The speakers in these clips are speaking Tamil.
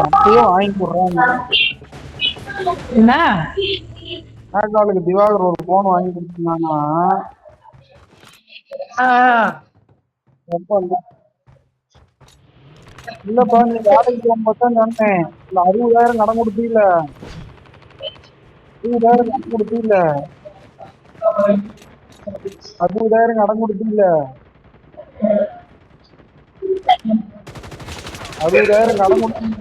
அப்பயும் வாங்கி கொடுறாங்க. என்ன ஆளுக்கு திவாகர் ஒரு போன் வாங்கி கொடுத்துருந்தாங்கன்னா இல்லப்பா நீ வேலைக்கு போகும்போது தான் சொன்னேன். இல்ல 60,000 கடன் கொடுத்தீல, 20,000 கடன் கொடுத்தீல, 60,000 கடன் கொடுத்தீல, 60,000 கடன் கொடுத்தீங்க.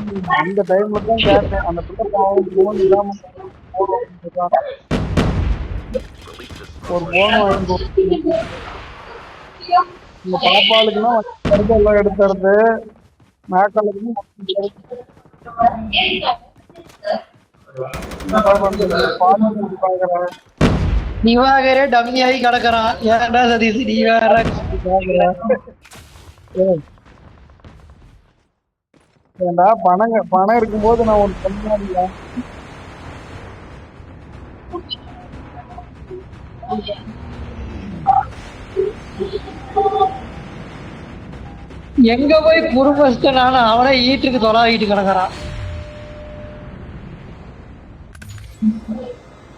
அந்த டைம்ல தான் கேட்டேன். அந்த பிள்ளை பாவம் போன் இல்லாம ஒரு போன் வாங்கி கொடுத்து உங்க பாப்பாளுக்குன்னா எல்லாம் எடுத்துறது மேக்காலுக்குன்னு திவாகரே டம்மியாகி கிடக்குறான். ஏன்டா சதீஷ் நீ வேற ஏண்டா பணம் இருக்கும்போது நான் ஒன்று சொன்னேன். எங்க போய் குறும்பஸ்டனான அவனே ஈட்டுக்கு தொலாவிட்டு கிடக்குறான்.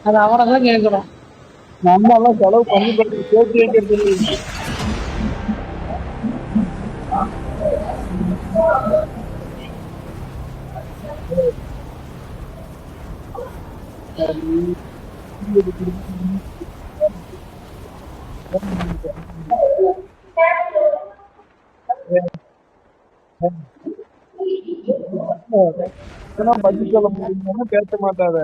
அது அவனை தான் கேட்கணும். நம்ம எல்லாம் செலவு பண்ணி பண்ணி சேர்த்து வைக்கிறது. பதில் சொல்ல முடியும்னு பேச மாட்டாத.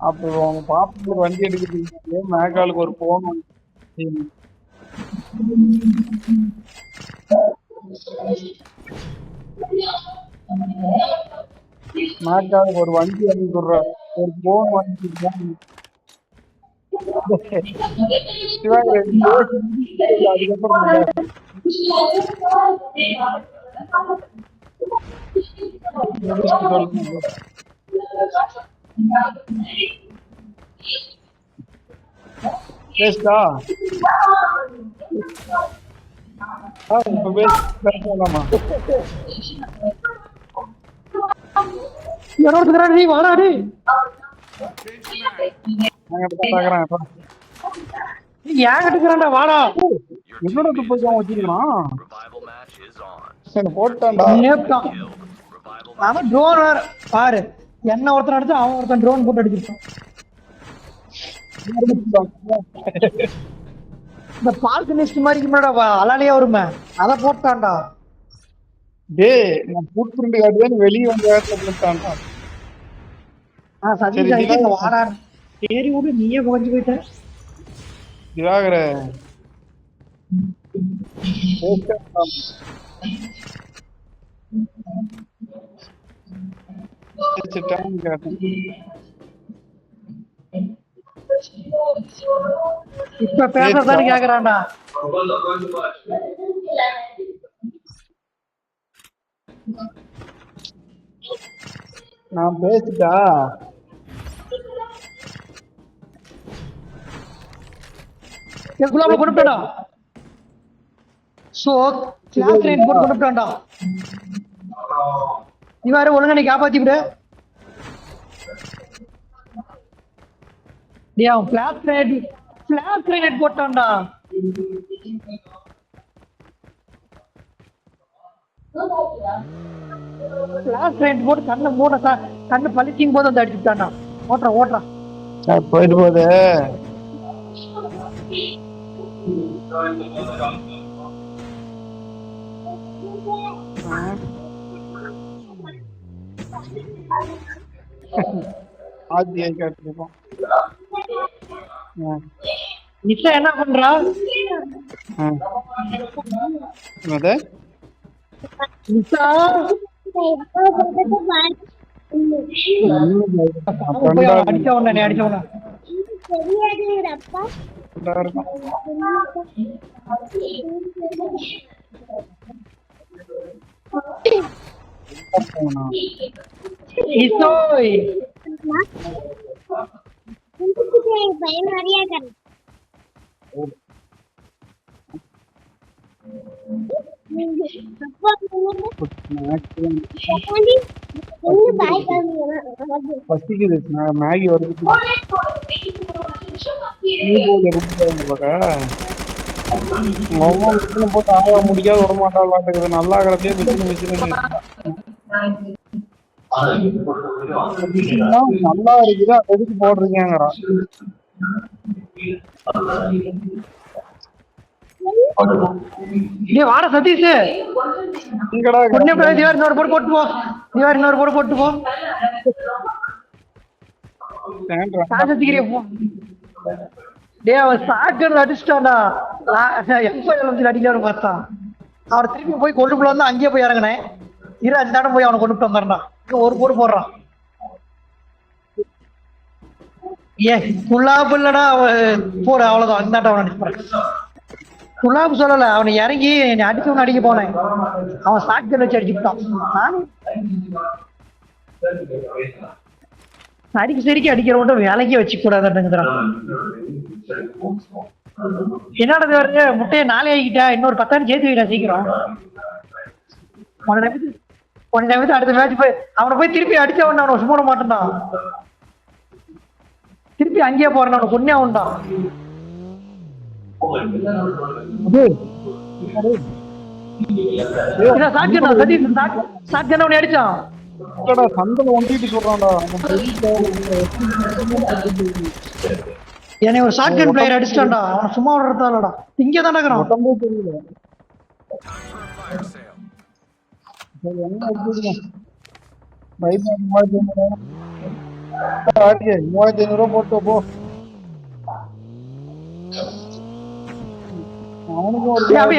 அப்போ அவங்க பாப்பாவுக்கு வண்டி எடுக்கிறீங்க, மேகாலுக்கு ஒரு போன் மேகாலுக்கு ஒரு வண்டி வாங்கி கொடுறா, ஒரு போன் வாங்கி பேசுதா பேசலாமா? நீ வாடாடி ஏன் கட்டுக்கிறான்டா வாடா. என்னோட துப்பாக்கி வச்சிருக்கான் போட்டான்டா. அவன் ட்ரோன் வேற பாரு, என்ன ஒருத்தன் அடிச்சு அவன் ஒருத்தன் ட்ரோன் போட்டு அடிச்சிருக்கான். இந்த பால்கனிஸ்ட் மாதிரி அலாலியா வருமே அதை போட்டான்டா. டேய் நான் ஃபுட் பிரிண்ட் காட்டுவேன் வெளியே வந்து போட்டான்டா. சதீஷ் வாடா சரி விடு, நீயே புகஞ்சு போயிட்ட. திவாகர இப்ப பேசத்தானே கேக்குறான்டா. நான் பேசிட்டா கொடுப்பா. சோ கிளாஸ் லைன் போட்டு கொடுப்பான்டா. நீ வேற ஒழுங்கா நீ காப்பாத்தி விடு. அவன் கிளாஸ் லைன் போட்டான்டா. கிளாஸ் லைன் போட்டு கண்ணை மூட கண்ணு பழிச்சிங் போது வந்து அடிச்சுட்டான்டா. ஓட்டுறான் போயிட்டு போகுது. நிஷா என்ன பண்றா? நிஷா அடிச்ச உடனே பசிக்குது மேகி வருது போட்டு ஆக முடிக்காத விட மாட்டாங்க நல்லா இருக்கிறதே நல்லா இருக்குது எதுக்கு போடுறீங்கிறான் வாட சதீஷ் இன்னொரு போட்டு போட்டு போ இன்னொரு போட்டு போட்டு போ அவன் சாக்கர் அடிச்சிட்டான்டா அடிக்கலான்னு பார்த்தான் அவனை திருப்பி போய் கொண்டுக்குள்ள வந்து அங்கேயே போய் இறங்கினேன் அந்த இடம் போய் அவனை கொண்டு வந்துடுறான் ஒரு போடு போடுறான் குல்லாப்பு இல்லடா போற அவ்வளவுதான் அந்த அவன் அடிச்சு போறேன் குல்லாப்பு சொல்லல அவனை இறங்கி அடிச்சவன் அடிக்க போனேன் அவன் சாக்கர் வச்சு அடிச்சுட்டான் நானும் சரிக்கு அடிக்கிறவன்ட்டு வேலைக்கே வச்சுக்க கூடாதுங்கிறான் என்னடா வருது முட்டையை நாளே ஆகிட்டா இன்னொரு 10 சேர்த்து வைடா சீக்கிரம் உன்னை அடுத்த மேட்ச் போய் அவனை போய் திருப்பி அடிச்சவன் அவனை சும்மா மாட்டான் திருப்பி அங்கேயே போறேன் அவனை கொன்னே அவன்டான் சாட்ஜன் அவனை அடிச்சான் சந்தன ஒண்டிட்டு சொல்றான்டா என்னை ஒரு ஷாட்கன் பிளேயர் அடிச்சிட்டான்டா அவன் சும்மா விடுறதாலடா இங்கே தான் நடக்கிறான் தெரியல $3500 போட்டு போ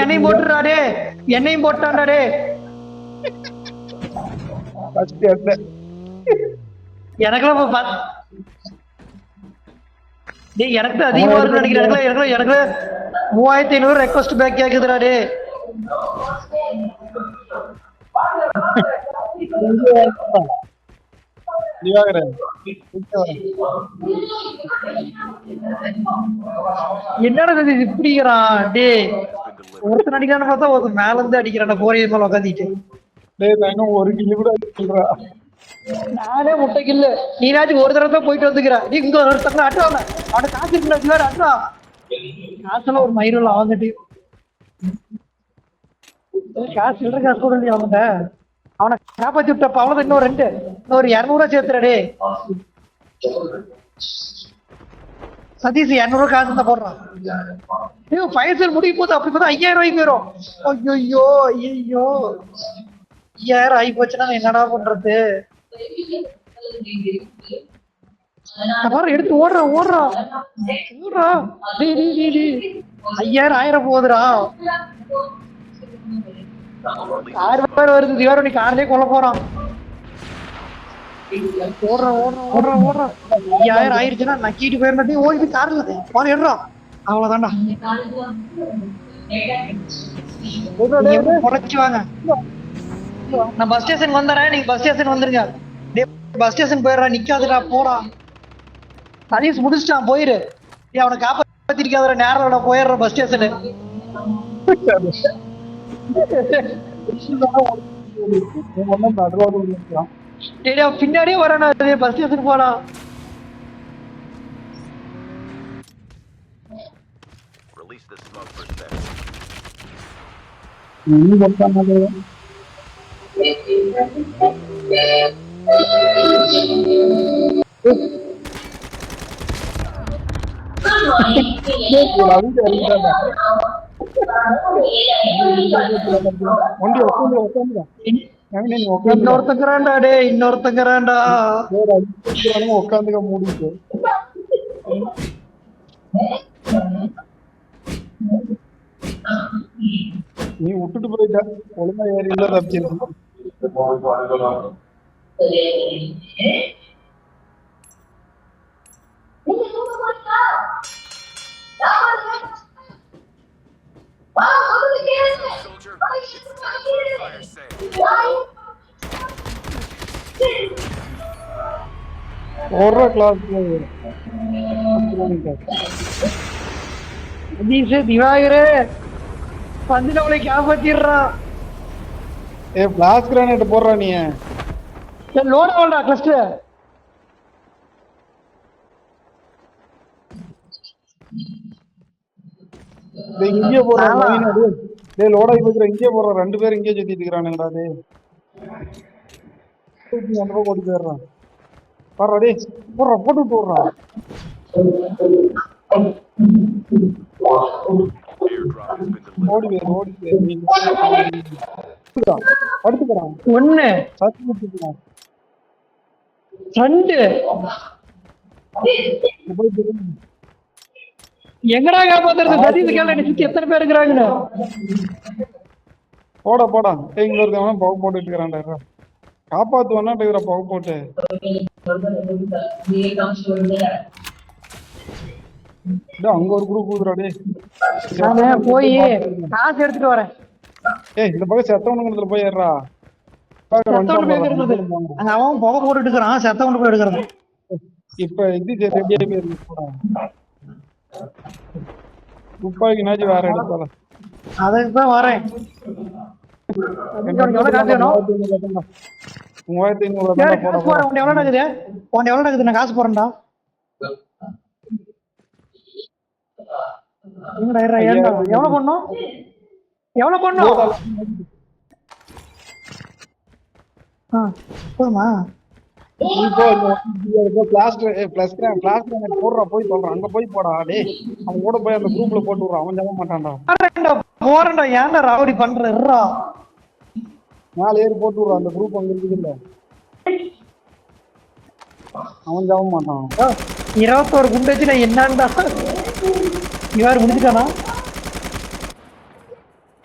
என்னையும் போட்டுறாடே என்னையும் போட்டான்டாடே எனக்குலாம் எனக்கு அதிகமா இருக்கு நினைக்கிறேன் எனக்கு 3500 ரெக்வஸ்ட் பேக் கேக்குதுடா டே என்னடா இப்படிங்கிறான் டே ஒருத்தன் அடிக்கிறான்னு பார்த்தா ஒருத்தன் மேல இருந்து அடிக்கிறான் போரிய மேல உட்காந்துட்டு ஒரு கிலோ கூட அடிக்கிறா நானே முட்டைக்கு இல்ல நீனாச்சும் ஒரு தடவை தான் போயிட்டு வந்துக்கிற நீ இங்க ஒருத்தங்க அட்டுவாங்க அவன காசு இருக்கு வேற அட்டுவா காசுல ஒரு மயிரில் அவங்கட்டு காசு சில்லற காசு கூட இல்லையா அவன்கிட்ட அவனை காப்பாத்தி விட்டப்ப அவ்வளவு இன்னொரு 200 சேர்த்துறடே சதீஷ் 200 காசு தான் போடுறான் பைசல் முடியும் போது அப்படி பார்த்தா 5000 போயிடும் ஐயோ 5000 ஆகி போச்சுன்னா என்னடா பண்றது எடுத்து ஓடுறான் 5000 ஆயிரம் போகுதுடா 6 பேர் வருது திவாரம் நீ கார்லயே கொல்ல போறான் ஓடுறான் 5000 ஆயிருச்சுன்னா நக்கிட்டு போயிருந்தே ஓடி கார்ல போன எடுறான் அவ்வளவுதான்டா குறைச்சு வாங்க நான் பஸ் ஸ்டேஷன் வந்துடுறேன் நீங்க பஸ் ஸ்டேஷன் வந்துருங்க பஸ் ஸ்டேஷன் போயிடுறா நிக்காதுடா போடா சதீஷ் முடிச்சிட்டான் போயிரு அவனை காப்பாத்திருக்காத நேரம் போயிடுற பஸ் ஸ்டேஷனு பின்னாடியே வரானா பஸ் ஸ்டேஷன் போனா இன்னொருத்தங்கிறான்டா உட்காந்துக்க மூடிட்டு நீ விட்டுட்டு போயிட்ட ஒழுங்கா ஏரியில தப்பிச்சிருக்க ஒரு கிளாஸ் திவாகரே வந்து நம்மளை காப்பாத்திடுறான் ஏ பிளாஸ் கிரானைட் போடுறா நீ. லோட் ஆகலடா கிளஸ்டர். இங்கே போடுறான் நவீனா டேய். டேய் லோட் ஆகி போய்க்கிற இங்கே போடுறான். 2 பேரும் இங்கே சுத்திட்டு இருக்கானுங்கடா டேய். அந்த பக்கம் ஓடி போயிடுறான். பாடுறா டேய். போடுறா போட்டு விட்டு விடுறான். ஓடி போயிரு ஓடி போயிரு. படுத்துக்கிறான். ஒண்ணு சத்து கொடுத்துக்கிறான். 2 போயிட்டு எங்கடா காப்பாத்துறது? சதீஷ் கேள்வி என்ன சுத்தி எத்தனை பேர் இருக்கிறாங்கன்னு. போடா போடா. இங்க இருக்கவன் பவு போட்டுட்டு இருக்கிறான்டா. காப்பாத்துவானா டிகிற பவு போட்டு. அங்க ஒரு குரூப் ஊதுறா டேய். நான் போய் காசு எடுத்துட்டு வரேன். ஏய் இந்த பக்கம் செத்தவனுங்கத்துல போய் ஏறா. செத்தவனு போய் எடுக்கிறது. அங்க அவன் புகை போட்டு எடுக்கிறான். செத்தவனு போய் எடுக்கிறது. இப்ப இது ரெடியா போயிருக்கா. துப்பாக்கி நாச்சு வேற எடுத்தால. அதுக்கு தான் வரேன். எவ்வளவு காசு வேணும்? 3500 காசு போறேன். உன்ட எவ்வளவு நடக்குது? உன்ட எவ்வளவு நடக்குது? நான் காசு போறேன்டா. எவ்வளவு பண்ணும்? எவ்வளவு பண்ணும்? போதுமா? போடுறா போய் சொல்றான். அங்க போய் போடா டேய். அவன் கூட போய் அந்த குரூப்ல போட்டு விடுறான். அவன் ஜெப மாட்டான்டா. போறேன்டா. ஏன்டா ராவடி பண்றா? மேல ஏறி போட்டு விடுறான். அந்த குரூப் அங்க இருக்குது இல்ல. அவன் ஜெப மாட்டான். 21 குண்டு வச்சு நான் என்னண்டா இவாரு முடிச்சுட்டானா?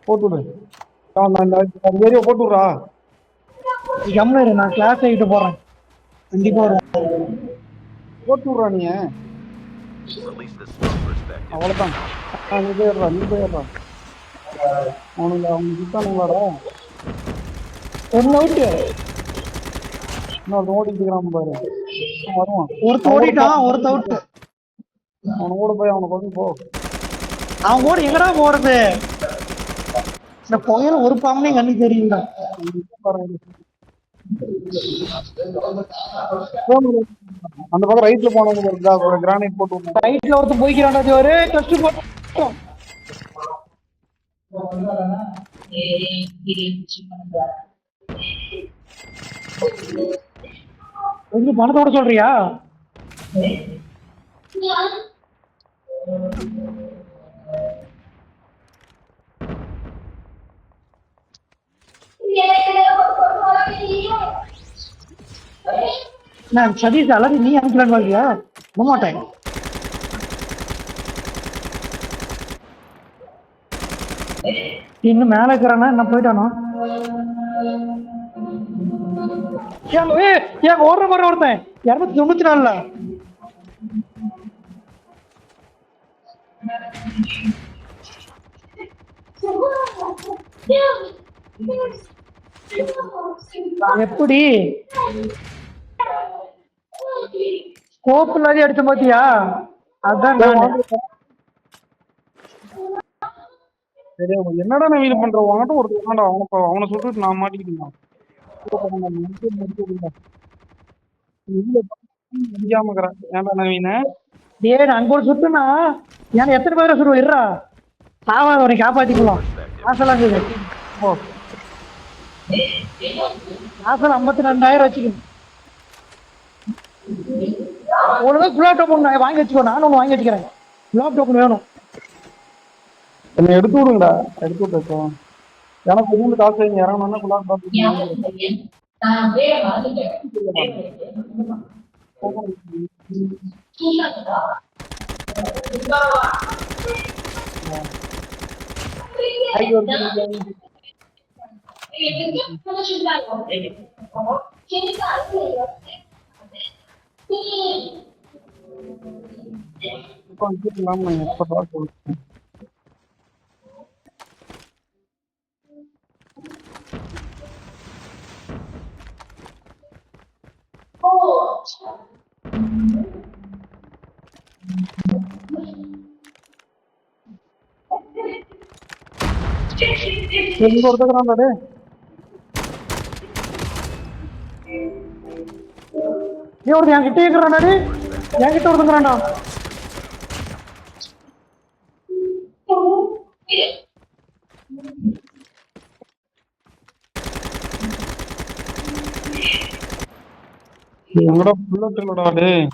போட்டு விடு. ஏரியா போட்டு விடுறா. கம்னரு நான் கிளாஸ் ஆகிட்டு போறேன். கண்டிப்பா வருவேன். போட்டு விடுறா நீ. அவ்வளவுதான். நீ போயிடுறா நீ போயிடுறா. அவனுங்க அவங்க சுத்தானுங்களாடா. ஒன்னு அவுட்டு. இன்னொரு ஓடிட்டு இருக்கிறான் பாரு. வருவான். ஒருத்த ஓடிட்டான். ஒருத்த அவுட்டு. அவனை கூட போய் அவனை கொண்டு போ. அவன் கூட எங்கடா போறது? இந்த புகையில ஒரு பாம்பனே கண்ணு தெரியல. அந்த பக்கம் ரைட்ல போனவங்க இருந்தா ஒரு கிரானைட் போட்டு ரைட்ல ஒருத்தன் போய்க்கிறான்டா. ஒரே கஷ்டம் போட்டு கொஞ்சம் பணத்தோட சொல்றியா? நான் சதீஷ் அலறி நீ அனுப்பலான்னு பாக்கியா? போக மாட்டேன். இன்னும் மேல இருக்கிறானா என்ன போயிட்டானோ? ஏன் ஓடுற மாதிரி ஒருத்தன் 294ல எப்படி ஸ்கோப் இல்லாத எடுத்து பாத்தியா? அதான் என்னடா நான் வீடு பண்ற வாங்கிட்டு ஒரு அவனை சொல்லிட்டு நான் மாட்டிக்கிட்டேன். ஏன்டா நவீன அங்க ஒரு சுட்டுனா ஏன்னா எத்தனை பேரை சொல்லுவோம்? இருறா சாவாத உனக்கு காப்பாத்திக்கலாம். காசெல்லாம் இருக்குது. காசெல்லாம் 52,000 வச்சுக்கணும். ஒழுங்கா குலாப் டோக்கன் வாங்கி வச்சுக்கோ. நானும் ஒன்று வாங்கி வச்சுக்கிறேன். குலாப் டோக்கன் வேணும். என்ன எடுத்து விடுங்கடா. எடுத்து விட்டு எனக்கு மூணு காசு இறங்கணும்னா குலாப் டோக்கன் ஒருத்தக்கிறான் ஒரு என்கிட்ட இருக்கிறான்டா டே, என்கிட்ட ஒருத்தங்கிறான்டா. எங்கடா புல்லட் இல்லடா டேய்.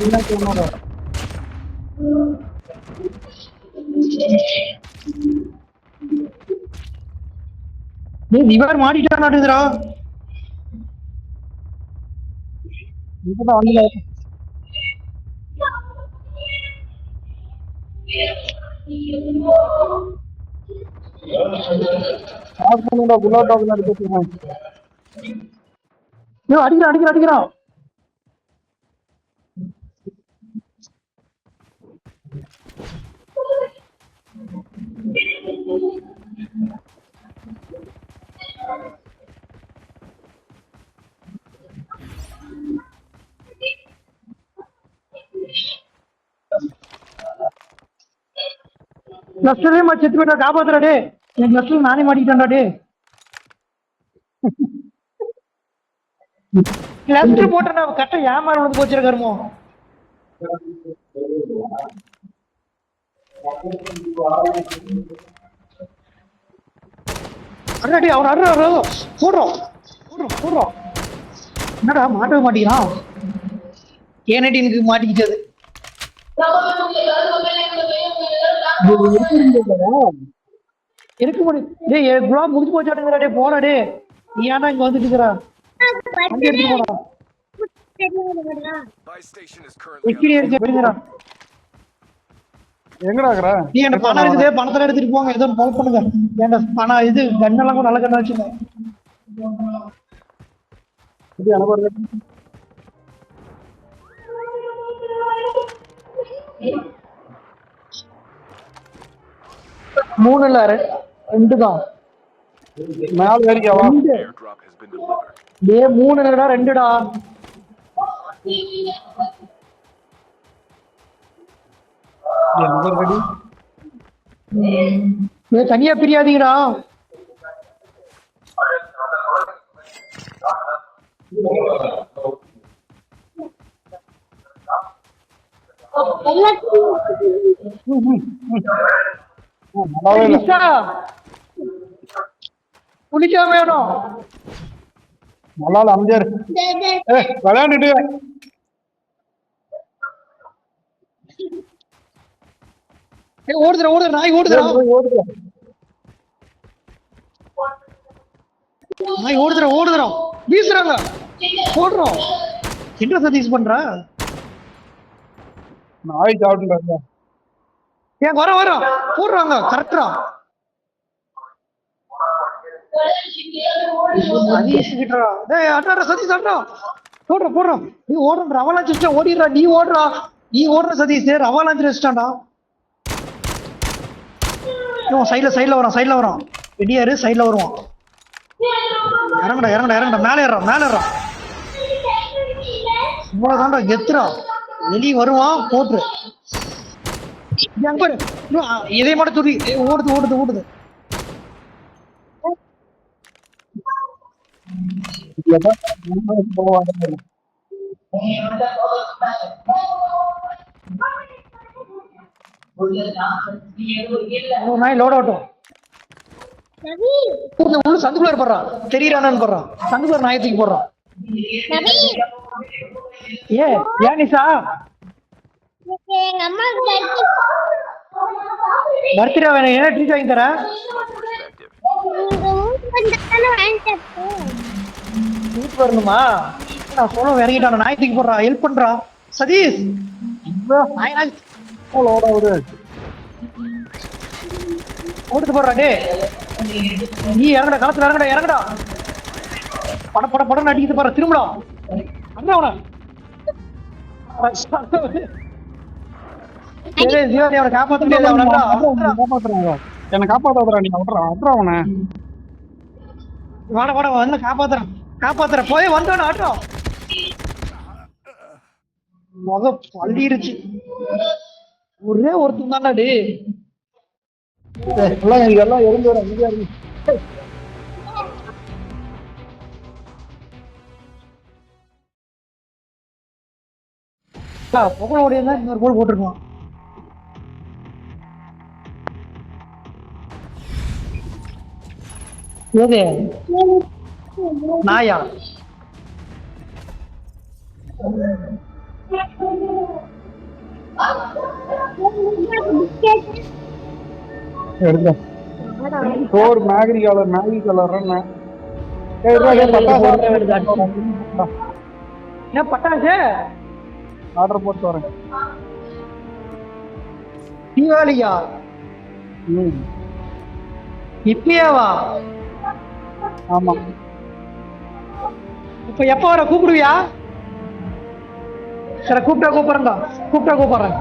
என்ன சொன்னடா? டேய் இவர் மாட்டிட்டானாடுதுடா. இங்கடா அங்க பாஸ் பண்ணுடா புல்லட் ஆகுது அடிச்சிட்டேன். ஐயோ அடிக்கிறான். லஸ்டரே மா செத்து போயிட்டா, காப்பாத்துறா டே. எனக்கு லஸ்டர் நானே மாட்டிக்கிட்டான்டா டே. லஸ்டர் போட்டா கரெக்டா ஏமாற வந்து போச்சிருக்காருமோ. அண்ணாடி அவர் அடுறா போடுறோம். என்னடா மாட்டவே மாட்டேங்கிறான். ஏனடினுக்கு மாட்டிக்கிச்சது. இருக்க முடியும் டேய், குலாம் முடிஞ்சு போச்சாட்டுங்கடா டே. போடா டே, நீ ஏன்டா இங்க வந்துட்டு இருக்கிறா? வண்டி எடுத்துட்டு போடா. எங்கடா இருக்கற? நீ என்ன பணம் இருக்குது, பணத்தெல்லாம் எடுத்துட்டு போங்க. ஏதோ ஹெல்ப் பண்ணுங்க. ஏன்டா பணம் இது கண்ணெல்லாம் கூட நல்ல கண்ணா வச்சுங்க. இது எனக்கு ஒரு 3 இல்ல 2 தான். மேல ஏறிக்கவா? டேய் 3 இல்லடா 2டா. என்ன ரெடி? டேய் தனியா பிரியாதீங்கடா. புடிச்சா வேணும். நல்லா அமைதியாரு. விளையாண்டுட்டு ஓடுதுடா நாய் ஓடுதுடா. நாய் ஓடுதுடா வீசுறாங்க. போடுறோம். என்ன சதீஷ் பண்ற? நாய் சாப்பிட்டு ஏன் வர போடுறாங்க கரெக்டா. சதீஷ் கிட்டா டேய் அட்ரா சதீஷ் அட்ரா. போடுறோம். நீ ஓடுற ரவலாஞ்ச் வச்சா ஓடிடுறா. நீ ஓடுற சதீஷ் ரவலாஞ்ச் வச்சிட்டான்டா. இவன் சைடுல வரான். வெடியாரு சைடுல வருவான். இறங்கடா மேலே ஏறான். இவ்வளவுதான்டா கெத்துறா. வெளியே வருவான் போட்டுரு. இதே மட்டும் துடி ஓடுது. நாய் லோட் ஆகட்டும். உள்ள சந்துக்குள்ள போடுறான். தெரியறானு போடுறான். சந்துக்குள்ள நாயத்துக்கு போடுறான். ஏன் நிஷா பர்த்டே வேணும். என்ன ட்ரீட் வாங்கி தர? வீட்டு வரணுமா? நான் சொல்ல இறங்கிட்டான். நாயத்துக்கு போடுறான். ஹெல்ப் பண்றான் சதீஷ். ஓடுத்து போடுறா டே. நீ இறங்கடா களத்துல இறங்கடா. படம் அடிக்கிட்டு போற. திரும்படா அண்ணா அவனை காப்பாத்த முடியாது. என்ன காப்பாத்தாதரா. நீ அட்ரா அவனை. வாட வந்து காப்பாத்துற போய் வந்தோம் ஆட்டம். முகம் பள்ளிருச்சு. ஒரே ஒருத்தன் தான்டா டே. எல்லாம் எனக்கு எல்லாம் இருந்து வர அமைதியா இருக்கு. புகழ ஓடியா இன்னொரு கோல் போட்டிருக்கலாம். ஏது நாயா? எடுக்க சோறு மேகி கலர் என்ன பட்டாசு ஆர்டர் போட்டு வரேன். தீபாவளியா? இப்பயாவா? ஆமா. இப்ப எப்ப வர கூப்பிடுவியா? சரி கூப்பிட்டா கூப்பிடுறேன்.